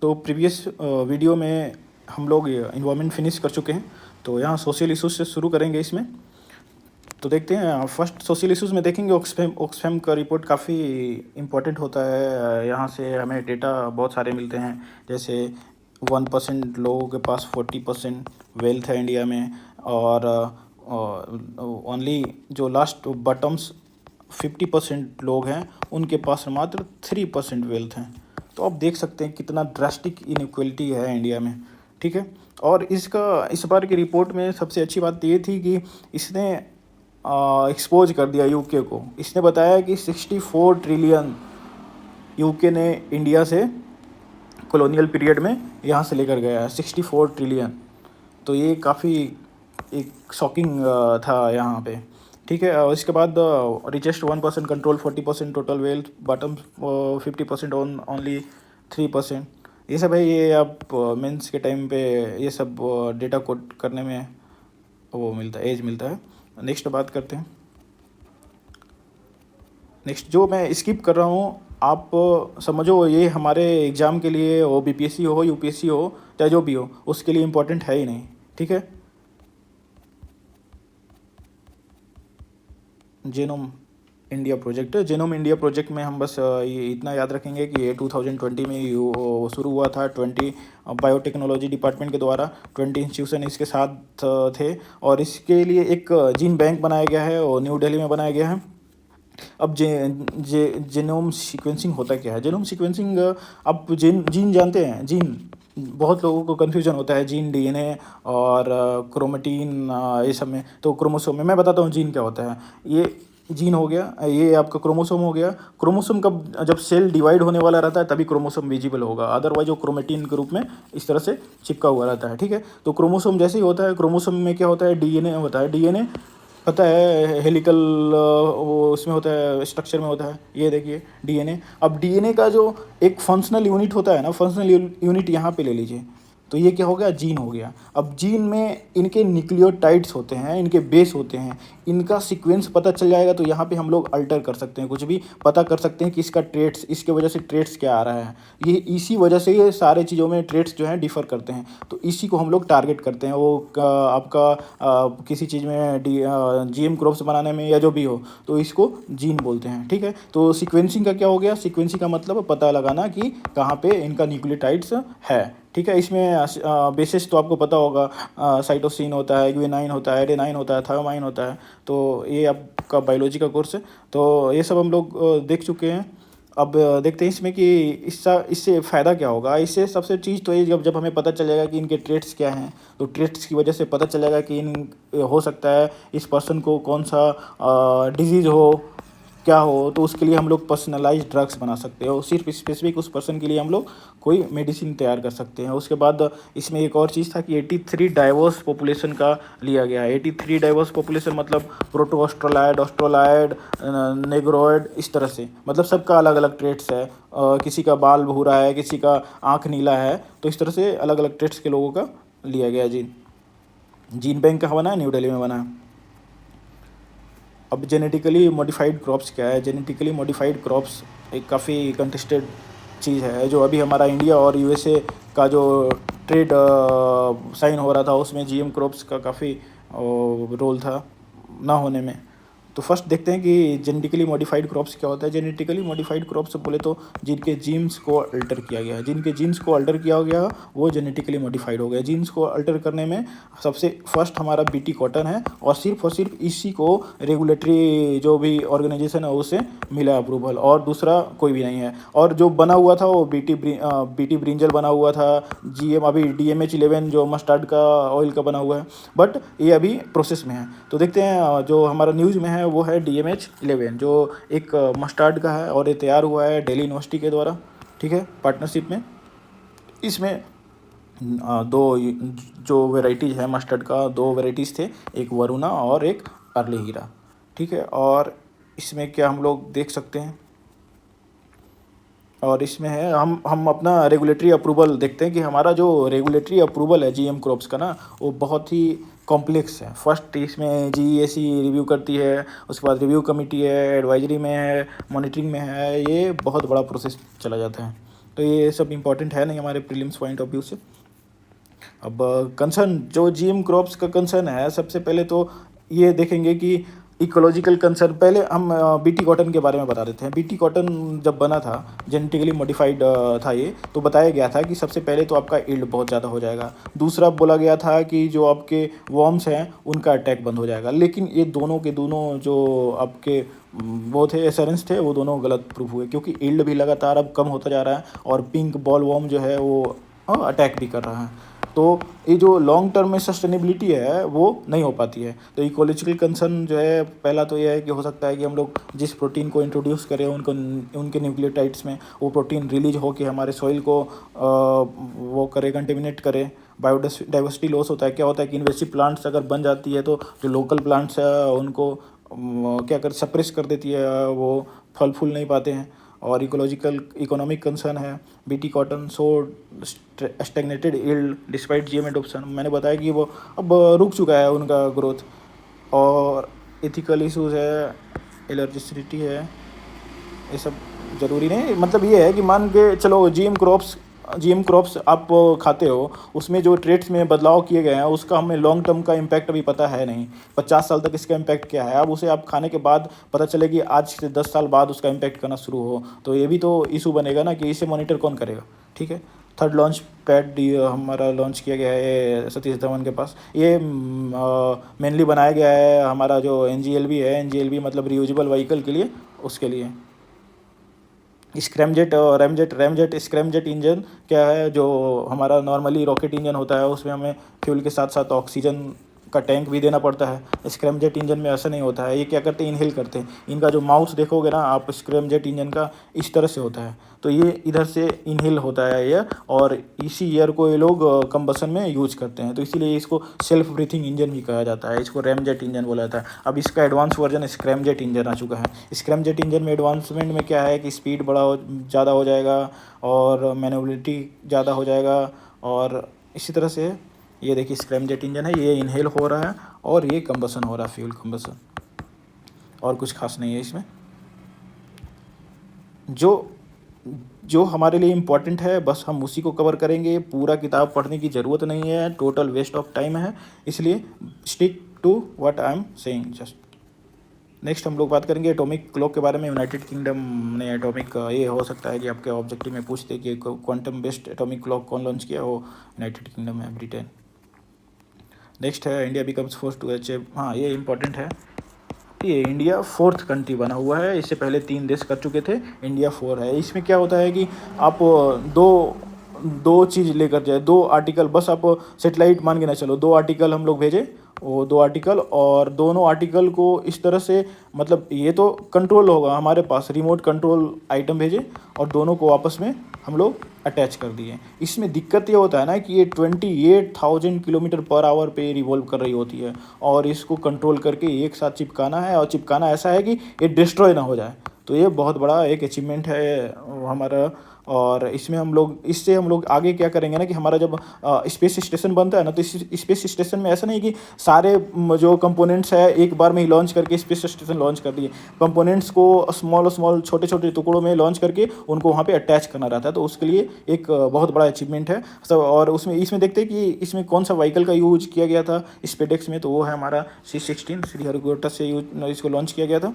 तो previous video में हम लोग इन्वायरमेंट फिनिश कर चुके हैं, तो यहाँ सोशल इशूज़ से शुरू करेंगे इसमें। तो देखते हैं, फर्स्ट सोशल इशूज़ में देखेंगे ऑक्सफैम का रिपोर्ट काफ़ी इम्पोर्टेंट होता है। यहाँ से हमें डेटा बहुत सारे मिलते हैं, जैसे 1% लोगों के पास 40% वेल्थ है इंडिया में, और ओनली जो लास्ट बॉटम्स 50% लोग हैं उनके पास मात्र 3% वेल्थ हैं। तो आप देख सकते हैं कितना ड्रास्टिक इनइक्वलिटी है इंडिया में, ठीक है। और इस बार की रिपोर्ट में सबसे अच्छी बात ये थी कि इसने एक्सपोज कर दिया यूके को। इसने बताया कि 64 ट्रिलियन यूके ने इंडिया से कॉलोनियल पीरियड में यहाँ से लेकर गया है, 64 ट्रिलियन। तो ये काफ़ी एक शॉकिंग था यहाँ पे, ठीक है। और इसके बाद richest 1% control 40% total wealth, bottom 50% only 3%। ये सब है, ये आप मेंस के टाइम पे ये सब डेटा कोड करने में वो मिलता है, एज मिलता है। नेक्स्ट बात करते हैं। नेक्स्ट जो मैं स्किप कर रहा हूँ, आप समझो ये हमारे एग्ज़ाम के लिए, वो बीपीएससी हो यूपीएससी हो चाहे जो भी हो, उसके लिए इम्पोर्टेंट है ही नहीं, ठीक है। Genome India project, genome India project में हम बस ये इतना याद रखेंगे कि ये 2020 में शुरू हुआ था। 20 बायोटेक्नोलॉजी डिपार्टमेंट के द्वारा 20 इंस्टीट्यूशन इसके साथ थे, और इसके लिए एक जीन बैंक बनाया गया है और न्यू दिल्ली में बनाया गया है। अब जेनोम सीक्वेंसिंग होता क्या है? जेनोम सीक्वेंसिंग, आप जीन जानते हैं? जीन बहुत लोगों को कन्फ्यूजन होता है, जीन, डीएनए और क्रोमेटिन, ये सब में। तो क्रोमोसोम में मैं बताता हूँ जीन क्या होता है। ये जीन हो गया, ये आपका क्रोमोसोम हो गया। क्रोमोसोम कब, जब सेल डिवाइड होने वाला रहता है तभी क्रोमोसोम विजिबल होगा, अदरवाइज वो क्रोमेटिन के रूप में इस तरह से चिपका हुआ रहता है, ठीक है। तो क्रोमोसोम जैसे ही होता है, क्रोमोसोम में क्या होता है, डीएनए होता है। डीएनए पता है हेलिकल, वो उसमें होता है, स्ट्रक्चर में होता है। ये देखिए डीएनए। अब डीएनए का जो एक फंक्शनल यूनिट होता है ना, फंक्शनल यूनिट यहाँ पे ले लीजिए, तो ये क्या हो गया, जीन हो गया। अब जीन में इनके न्यूक्लियोटाइड्स होते हैं, इनके बेस होते हैं, इनका सीक्वेंस पता चल जाएगा तो यहाँ पे हम लोग अल्टर कर सकते हैं, कुछ भी पता कर सकते हैं कि इसका ट्रेट्स, इसके वजह से ट्रेट्स क्या आ रहा है। ये इसी वजह से ये सारे चीज़ों में ट्रेट्स जो हैं डिफ़र करते हैं, तो इसी को हम लोग टारगेट करते हैं। वो आपका किसी चीज़ में जीएम क्रॉप्स बनाने में या जो भी हो, तो इसको जीन बोलते हैं, ठीक है। तो सीक्वेंसिंग का क्या हो गया, सीक्वेंसिंग का मतलब पता लगाना कि कहाँ पे इनका न्यूक्लियोटाइड्स है, ठीक है। इसमें बेसिस तो आपको पता होगा, साइटोसिन होता है, ग्वेनाइन होता है, एडेनाइन होता है, थायोमाइन होता है। तो ये आपका बायोलॉजी का कोर्स है, तो ये सब हम लोग देख चुके हैं। अब देखते हैं इसमें कि इससे फ़ायदा क्या होगा। इससे सबसे चीज़ तो ये, जब हमें पता चल जाएगा कि इनके ट्रेट्स क्या हैं, तो ट्रेट्स की वजह से पता चलेगा कि हो सकता है इस पर्सन को कौन सा डिजीज़ हो, क्या हो, तो उसके लिए हम लोग पर्सनलाइज्ड ड्रग्स बना सकते हैं, और सिर्फ स्पेसिफिक उस पर्सन के लिए हम लोग कोई मेडिसिन तैयार कर सकते हैं। उसके बाद इसमें एक और चीज़ था कि 83 डाइवर्स पॉपुलेशन का लिया गया है। 83 डाइवर्स पॉपुलेशन मतलब प्रोटोस्ट्रोलाइड, ऑस्ट्रोलाइड, नेग्रोइड, इस तरह से, मतलब सबका अलग अलग ट्रेट्स है। किसी का बाल भूरा है, किसी का आँख नीला है, तो इस तरह से अलग अलग ट्रेट्स के लोगों का लिया गया जीन। जीन बैंक कहाँ बना है? न्यू दिल्ली में बना है। अब जेनेटिकली मॉडिफाइड क्रॉप्स क्या है? जेनेटिकली मॉडिफाइड क्रॉप्स एक काफ़ी कंटेस्टेड चीज़ है, जो अभी हमारा इंडिया और यूएसए का जो ट्रेड साइन हो रहा था, उसमें जीएम क्रॉप्स का काफ़ी रोल था ना होने में। तो फर्स्ट देखते हैं कि जेनेटिकली मॉडिफाइड क्रॉप्स क्या होता है। जेनेटिकली मॉडिफाइड क्रॉप्स बोले तो जिनके जीन्स को अल्टर किया गया है, जिनके जीन्स को अल्टर किया गया वो जेनेटिकली मॉडिफाइड हो गया। जीन्स को अल्टर करने में सबसे फर्स्ट हमारा बीटी कॉटन है, और सिर्फ इसी को रेगुलेटरी जो भी ऑर्गेनाइजेशन है उससे मिला अप्रूवल, और दूसरा कोई भी नहीं है। और जो बना हुआ था वो बीटी ब्रिंजल बना हुआ था। जीएम अभी DMH11 जो मस्टर्ड का ऑयल का बना हुआ है, बट ये अभी प्रोसेस में है। तो देखते हैं, जो हमारा न्यूज़ में है वो है DMH11, जो एक मस्टर्ड का है, और ये तैयार हुआ है दिल्ली यूनिवर्सिटी के द्वारा, ठीक है, पार्टनरशिप में। इसमें दो जो वेराइटीज़ है मस्टर्ड का, दो वेराइटीज़ थे, एक वरुणा और एक अर्ली हीरा, ठीक है। और इसमें क्या हम लोग देख सकते हैं, और इसमें है हम अपना रेगुलेटरी अप्रूवल देखते हैं कि हमारा जो रेगुलेटरी अप्रूवल है जीएम क्रॉप्स का ना, वो बहुत ही कॉम्प्लेक्स है। फर्स्ट इसमें GEAC रिव्यू करती है, उसके बाद रिव्यू कमेटी है, एडवाइजरी में है, मॉनिटरिंग में है, ये बहुत बड़ा प्रोसेस चला जाता है। तो ये सब इम्पोर्टेंट है नहीं हमारे प्रीलिम्स पॉइंट ऑफ व्यू से। अब कंसर्न जो जीएम क्रॉप्स का कंसर्न है, सबसे पहले तो ये देखेंगे कि इकोलॉजिकल कंसर्न। पहले हम बीटी कॉटन के बारे में बता देते हैं। बीटी कॉटन जब बना था, जेनेटिकली मॉडिफाइड था ये, तो बताया गया था कि सबसे पहले तो आपका यील्ड बहुत ज़्यादा हो जाएगा। दूसरा बोला गया था कि जो आपके वॉर्म्स हैं उनका अटैक बंद हो जाएगा। लेकिन ये दोनों के दोनों जो आपके वो थे एसरेंस थे, वो दोनों गलत प्रूफ हुए, क्योंकि यील्ड भी लगातार अब कम होता जा रहा है और पिंक बॉल वॉर्म जो है वो अटैक भी कर रहा है। तो ये जो लॉन्ग टर्म में सस्टेनेबिलिटी है वो नहीं हो पाती है। तो इकोलॉजिकल कंसर्न जो है, पहला तो ये है कि हो सकता है कि हम लोग जिस प्रोटीन को इंट्रोड्यूस करें उनके न्यूक्लियोटाइड्स में वो प्रोटीन रिलीज हो के हमारे सॉइल को वो करे, कंटेमिनेट करे। बायोडाइवर्सिटी लॉस होता है। क्या होता है कि इन्वेसिव प्लांट्स अगर बन जाती है तो जो लोकल प्लांट्स है उनको क्या कर सप्रेस कर देती है, वो फल फूल नहीं पाते हैं। और इकोलॉजिकल इकोनॉमिक कंसर्न है। BT cotton so stagnated yield despite GM adoption, मैंने बताया कि वो अब रुक चुका है उनका ग्रोथ। और एथिकल इश्यूज है, एलर्जिसिटी है, ये सब ज़रूरी नहीं। मतलब ये है कि मान के चलो जीएम क्रॉप्स आप खाते हो, उसमें जो ट्रेड्स में बदलाव किए गए हैं उसका हमें लॉन्ग टर्म का इम्पैक्ट अभी पता है नहीं। 50 साल तक इसका इम्पैक्ट क्या है, अब उसे आप खाने के बाद पता चले कि आज से 10 साल बाद उसका इम्पैक्ट करना शुरू हो, तो ये भी तो इशू बनेगा ना कि इसे मॉनिटर कौन करेगा। ठीक है। थर्ड लॉन्च पैड हमारा लॉन्च किया गया है सतीश धवन के पास। ये मेनली बनाया गया है हमारा जो एनजीएलवी है, एनजीएलवी मतलब रियूजेबल व्हीकल के लिए, उसके लिए। स्क्रैमजेट और रैमजेट स्क्रैमजेट इंजन क्या है, जो हमारा नॉर्मली रॉकेट इंजन होता है उसमें हमें फ्यूल के साथ साथ ऑक्सीजन का टैंक भी देना पड़ता है। स्क्रैमजेट इंजन में ऐसा नहीं होता है। ये क्या करते हैं, इनहेल करते हैं। इनका जो माउस देखोगे ना आप स्क्रैमजेट इंजन का, इस तरह से होता है। तो ये इधर से इनहेल होता है एयर, और इसी एयर को ये लोग कंबसन में यूज करते हैं। तो इसीलिए इसको सेल्फ ब्रीथिंग इंजन भी कहा जाता है। इसको रैमजेट इंजन बोला जाता है। अब इसका एडवांस वर्जन स्क्रैमजेट इंजन आ चुका है। स्क्रैमजेट इंजन में एडवांसमेंट में क्या है कि स्पीड ज़्यादा हो जाएगा और मैनुअबिलिटी ज़्यादा हो जाएगा। और इसी तरह से ये देखिए स्क्रैमजेट इंजन है, ये इनहेल हो रहा है और ये कंबसन हो रहा है, फ्यूल कंबसन। और कुछ खास नहीं है इसमें। जो जो हमारे लिए इम्पोर्टेंट है बस हम उसी को कवर करेंगे। पूरा किताब पढ़ने की ज़रूरत नहीं है, टोटल वेस्ट ऑफ टाइम है। इसलिए stick to what I am saying just. Next हम लोग बात करेंगे एटॉमिक क्लॉक के बारे में। यूनाइटेड किंगडम ने एटॉमिक, ये हो सकता है कि आपके ऑब्जेक्टिव में पूछते कि क्वांटम बेस्ड एटॉमिक क्लॉक कौन लॉन्च किया, हो यूनाइटेड किंगडम है, ब्रिटेन। नेक्स्ट है India becomes fourth to achieve. हाँ, ये इंपॉर्टेंट है। ये इंडिया फोर्थ कंट्री बना हुआ है। इससे पहले 3 देश कर चुके थे, इंडिया 4 है। इसमें क्या होता है कि आप दो दो चीज़ लेकर जाए, 2 आर्टिकल, बस आप सेटेलाइट मान के ना चलो, 2 आर्टिकल हम लोग भेजे, वो 2 आर्टिकल, और दोनों आर्टिकल को इस तरह से, मतलब ये तो कंट्रोल होगा हमारे पास, रिमोट कंट्रोल आइटम भेजे और दोनों को आपस में हम लोग अटैच कर दिए। इसमें दिक्कत ये होता है ना कि ये 28,000 किलोमीटर पर आवर पे रिवॉल्व कर रही होती है, और इसको कंट्रोल करके एक साथ चिपकाना है, और चिपकाना ऐसा है कि ये डिस्ट्रॉय ना हो जाए। तो ये बहुत बड़ा एक अचीवमेंट है हमारा। और इसमें इससे हम लोग आगे क्या करेंगे ना कि हमारा जब स्पेस स्टेशन बनता है ना, तो इस स्पेस स्टेशन में ऐसा नहीं कि सारे जो कंपोनेंट्स है एक बार में ही लॉन्च करके स्पेस स्टेशन लॉन्च कर दिए। कंपोनेंट्स को स्मॉल छोटे छोटे टुकड़ों में लॉन्च करके उनको वहाँ पे अटैच करना रहता है। तो उसके लिए एक बहुत बड़ा अचीवमेंट है सब। और इसमें देखते हैं कि इसमें कौन सा व्हीकल का यूज किया गया था स्पेडेक्स में, तो वो है हमारा C-16 श्रीहरिकोटा से इसको लॉन्च किया गया था।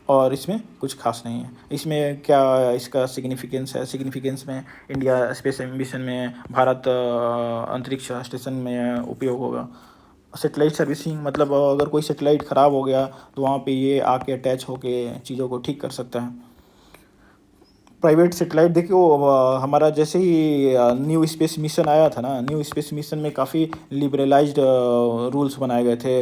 और इसमें कुछ खास नहीं है। इसमें क्या इसका सिग्निफिकेंस में इंडिया स्पेस मिशन में, भारत अंतरिक्ष स्टेशन में उपयोग होगा। सेटेलाइट सर्विसिंग, मतलब अगर कोई सेटेलाइट ख़राब हो गया तो वहाँ पे ये आके अटैच होके चीज़ों को ठीक कर सकता है। प्राइवेट सेटेलाइट देखिए, वो हमारा जैसे ही न्यू स्पेस मिशन आया था ना, न्यू स्पेस मिशन में काफ़ी लिबरलाइज्ड रूल्स बनाए गए थे,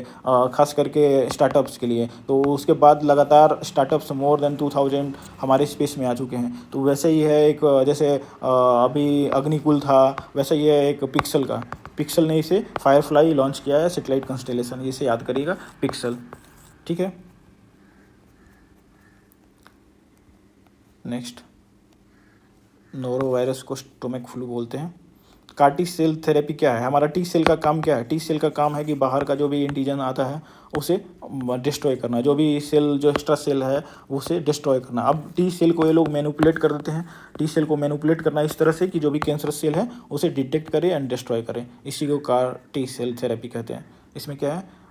खास करके स्टार्टअप्स के लिए। तो उसके बाद लगातार स्टार्टअप्स मोर देन 2000 हमारे स्पेस में आ चुके हैं। तो वैसे ही है एक, जैसे अभी अग्निकुल था, वैसे ही है एक पिक्सल ने इसे फायरफ्लाई लॉन्च किया है, सेटेलाइट कंस्टेलेशन, इसे याद करिएगा, पिक्सल। ठीक है। नेक्स्ट, नोरो वायरस को स्टोमक फ्लू बोलते हैं। कार टी सेल थेरेपी क्या है? हमारा टी सेल का काम क्या है? टी सेल का काम है कि बाहर का जो भी एंटीजन आता है उसे डिस्ट्रॉय करना, जो भी सेल जो एक्स्ट्रा सेल है उसे डिस्ट्रॉय करना। अब टी सेल को ये लोग मैनिपुलेट कर देते हैं। टी सेल को मैनिपुलेट करना इस तरह से कि जो भी कैंसर सेल है उसे डिटेक्ट करे एंड डिस्ट्रॉय करे, इसी को कार टी सेल थेरेपी कहते हैं। इसमें क्या है,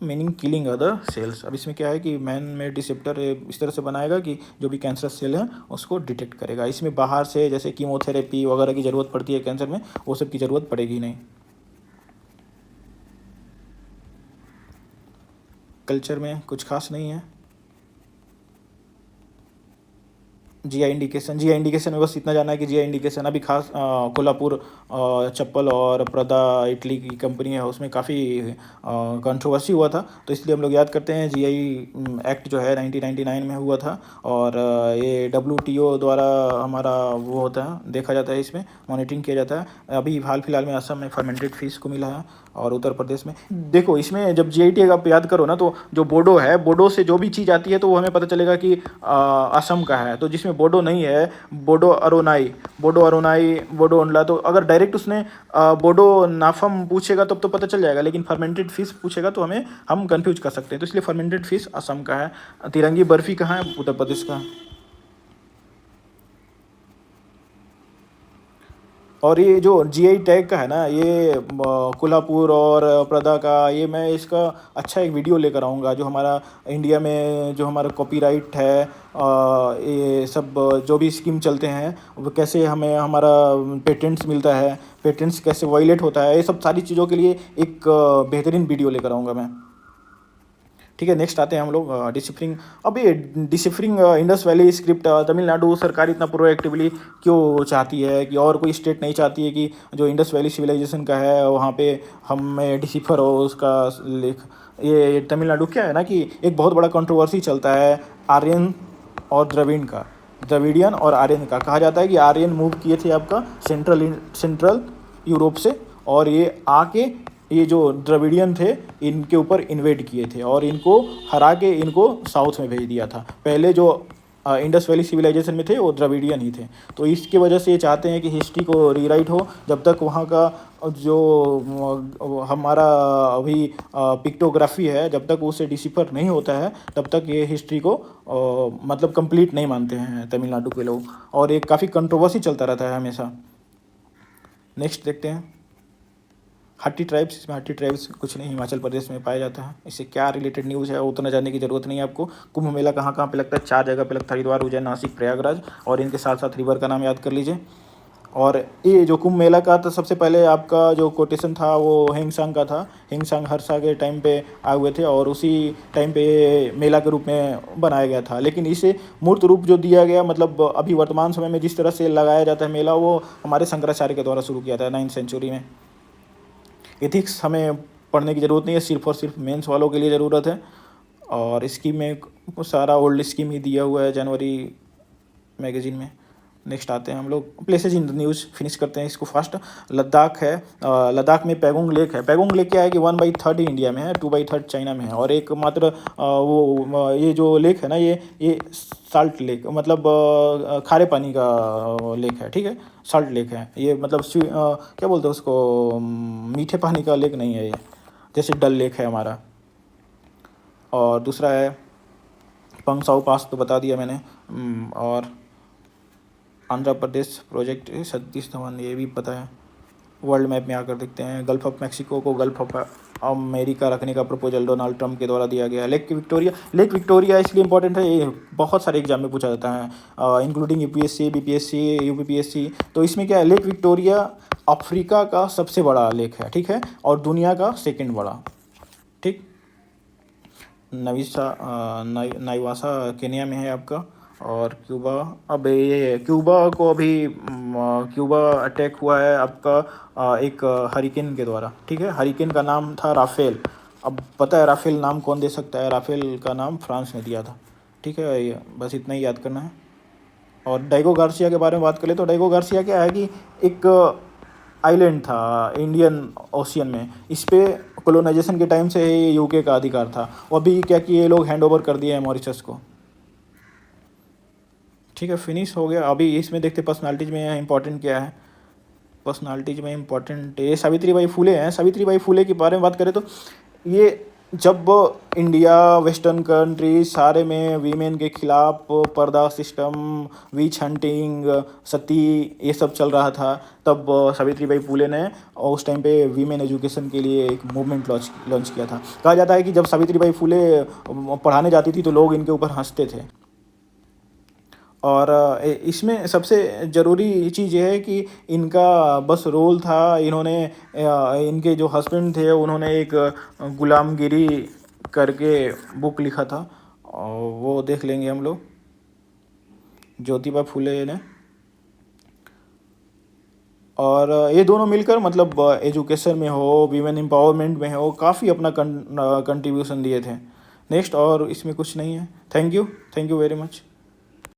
मीनिंग किलिंग अदर सेल्स। अब इसमें क्या है कि मैन मेड रिसेप्टर इस तरह से बनाएगा कि जो भी कैंसर सेल है उसको डिटेक्ट करेगा। इसमें बाहर से जैसे कीमोथेरेपी वगैरह की ज़रूरत पड़ती है कैंसर में, वो सब की ज़रूरत पड़ेगी नहीं। कल्चर में कुछ खास नहीं है। जीआई इंडिकेशन, जीआई इंडिकेशन में बस इतना जानना है कि जीआई इंडिकेशन अभी खास कोल्हापुर चप्पल और प्रदा इटली की कंपनी है, उसमें काफ़ी कंट्रोवर्सी हुआ था, तो इसलिए हम लोग याद करते हैं जीआई एक्ट जो है 1999 में हुआ था। और ये डब्ल्यूटीओ द्वारा हमारा वो होता है, देखा जाता है, इसमें मॉनिटरिंग किया जाता है। अभी हाल फिलहाल में असम में फर्मेंटेड फिश को मिला है और उत्तर प्रदेश में। देखो इसमें जब जीआई टैग आप याद करो ना, तो जो बोडो है, बोडो से जो भी चीज़ आती है तो वो हमें पता चलेगा कि असम का है। तो जिसमें बोडो नहीं है, बोडो अरोनाई, बोडो अरोनाई, बोडो ओंडला, तो अगर डायरेक्ट उसने बोडो नाफम पूछेगा तब तो पता चल जाएगा, लेकिन फर्मेंटेड फिश पूछेगा तो हम कंफ्यूज कर सकते हैं। तो इसलिए फर्मेंटेड फिश असम का है। तिरंगी बर्फ़ी कहाँ है? उत्तर प्रदेश का। और ये जो जीआई टैग का है ना, ये कोल्हापुर और प्रदा का, ये मैं इसका अच्छा एक वीडियो लेकर आऊँगा। जो हमारा इंडिया में जो हमारा कॉपीराइट है, ये सब जो भी स्कीम चलते हैं वो कैसे हमें हमारा पेटेंट्स मिलता है, पेटेंट्स कैसे वायलेट होता है, ये सब सारी चीज़ों के लिए एक बेहतरीन वीडियो लेकर आऊँगा मैं। ठीक है, नेक्स्ट आते हैं हम लोग डिसिफरिंग। अब ये डिसिफरिंग इंडस वैली स्क्रिप्ट तमिलनाडु सरकार इतना प्रोएक्टिवली क्यों चाहती है कि और कोई स्टेट नहीं चाहती है कि जो इंडस वैली सिविलाइजेशन का है वहाँ पे हमें डिसिफर हो उसका लेख। ये तमिलनाडु क्या है ना कि एक बहुत बड़ा कंट्रोवर्सी चलता है आर्यन और द्रविड़ का, द्रविडियन और आर्यन का। कहा जाता है कि आर्यन मूव किए थे आपका सेंट्रल यूरोप से, और ये आके ये जो द्रविडियन थे इनके ऊपर इन्वेड किए थे और इनको हरा के इनको साउथ में भेज दिया था। पहले जो इंडस वैली सिविलाइजेशन में थे वो द्रविडियन ही थे। तो इसकी वजह से ये चाहते हैं कि हिस्ट्री को रीराइट हो। जब तक वहाँ का जो हमारा अभी पिक्टोग्राफी है, जब तक उसे डिसिफर नहीं होता है तब तक ये हिस्ट्री को मतलब कंप्लीट नहीं मानते हैं तमिलनाडु के लोग, और एक काफ़ी कंट्रोवर्सी चलता रहता है हमेशा। नेक्स्ट देखते हैं हट्टी ट्राइब्स। इसमें हट्टी ट्राइब्स कुछ नहीं, हिमाचल प्रदेश में पाया जाता है। इससे क्या रिलेटेड न्यूज़ है उतना जानने की ज़रूरत नहीं है आपको। कुंभ मेला कहाँ कहाँ पे लगता है? 4 जगह पे लगता है, हरिद्वार, उज्जैन, नासिक, प्रयागराज, और इनके साथ साथ रिवर का नाम याद कर लीजिए। और ये जो कुंभ मेला का, तो सबसे पहले आपका जो कोटेशन था वो हिंगसांग का था। हिंगसांग हर्षा के टाइम पे आए हुए थे और उसी टाइम पे मेला के रूप में बनाया गया था। लेकिन इसे मूर्त रूप जो दिया गया, मतलब अभी वर्तमान समय में जिस तरह से लगाया जाता है मेला, वो हमारे शंकराचार्य के द्वारा शुरू किया था 9th सेंचुरी में। एथिक्स हमें पढ़ने की ज़रूरत नहीं है, सिर्फ और सिर्फ मेंस वालों के लिए ज़रूरत है। और स्कीम में सारा ओल्ड स्कीम ही दिया हुआ है जनवरी मैगज़ीन में। नेक्स्ट आते हैं हम लोग places in the news, finish करते हैं इसको फास्ट। लद्दाख है, लद्दाख में पैगोंग लेक है। पैगोंग लेक क्या है कि 1/3 इंडिया में है, 2/3 चाइना में है, और एक मात्र वो ये जो लेक है ना, ये साल्ट लेक, मतलब खारे पानी का लेक है। ठीक है, साल्ट लेक है ये, मतलब क्या बोलते हैं उसको, मीठे पानी का लेक नहीं है ये, जैसे डल लेक है हमारा। और दूसरा है पंगसाउ पास, तो बता दिया मैंने। और आंध्र प्रदेश प्रोजेक्ट सतीश धवन, ये भी पता है। वर्ल्ड मैप में आकर देखते हैं, गल्फ ऑफ मैक्सिको को गल्फ ऑफ अमेरिका रखने का प्रपोजल डोनाल्ड ट्रंप के द्वारा दिया गया है। लेक विक्टोरिया इसलिए इंपॉर्टेंट है, ये बहुत सारे एग्जाम में पूछा जाता है, इंक्लूडिंग यूपीएससी, बीपीएससी, यूपीपीएससी। तो इसमें क्या है, लेक विक्टोरिया अफ्रीका का सबसे बड़ा लेक है, ठीक है, और दुनिया का सेकेंड बड़ा। ठीक, नाइवासा केनिया में है आपका। और क्यूबा, अब ये क्यूबा को अभी क्यूबा अटैक हुआ है आपका एक हरिकेन के द्वारा। ठीक है, हरिकेन का नाम था राफेल। अब पता है राफेल नाम कौन दे सकता है? राफेल का नाम फ्रांस ने दिया था। ठीक है, ये बस इतना ही याद करना है। और डाइगो गार्सिया के बारे में बात करें तो डाइगो गार्सिया क्या है कि एक आइलैंड था इंडियन ओशियन में, इस पे कोलोनाइजेशन के टाइम से यूके का अधिकार था। और अभी क्या कि ये लोग हैंड ओवर कर दिए हैं मॉरिशस को। ठीक है, फिनिश हो गया। अभी इसमें देखते पर्सनालिटीज़ में इंपॉर्टेंट क्या है। पर्सनालिटीज में इम्पोर्टेंट ये सावित्रीबाई फुले हैं। सावित्रीबाई फुले के बारे में बात करें तो ये जब इंडिया वेस्टर्न कंट्री सारे में वीमेन के खिलाफ पर्दा सिस्टम, विच हंटिंग, सती ये सब चल रहा था, तब सावित्रीबाई फुले ने उस टाइम पे वीमेन एजुकेशन के लिए एक मूवमेंट लॉन्च किया था। कहा जाता है कि जब सावित्रीबाई फुले पढ़ाने जाती थी तो लोग इनके ऊपर हंसते थे। और इसमें सबसे ज़रूरी चीज़ ये है कि इनका बस रोल था, इन्होंने इनके जो हस्बैंड थे उन्होंने एक गुलामगिरी करके बुक लिखा था, और वो देख लेंगे हम लोग, ज्योतिबा फुले ने। और ये दोनों मिलकर मतलब एजुकेशन में हो, वीमेन एम्पावरमेंट में हो, काफ़ी अपना कंट्रीब्यूशन दिए थे। नेक्स्ट और इसमें कुछ नहीं है। Thank you very much.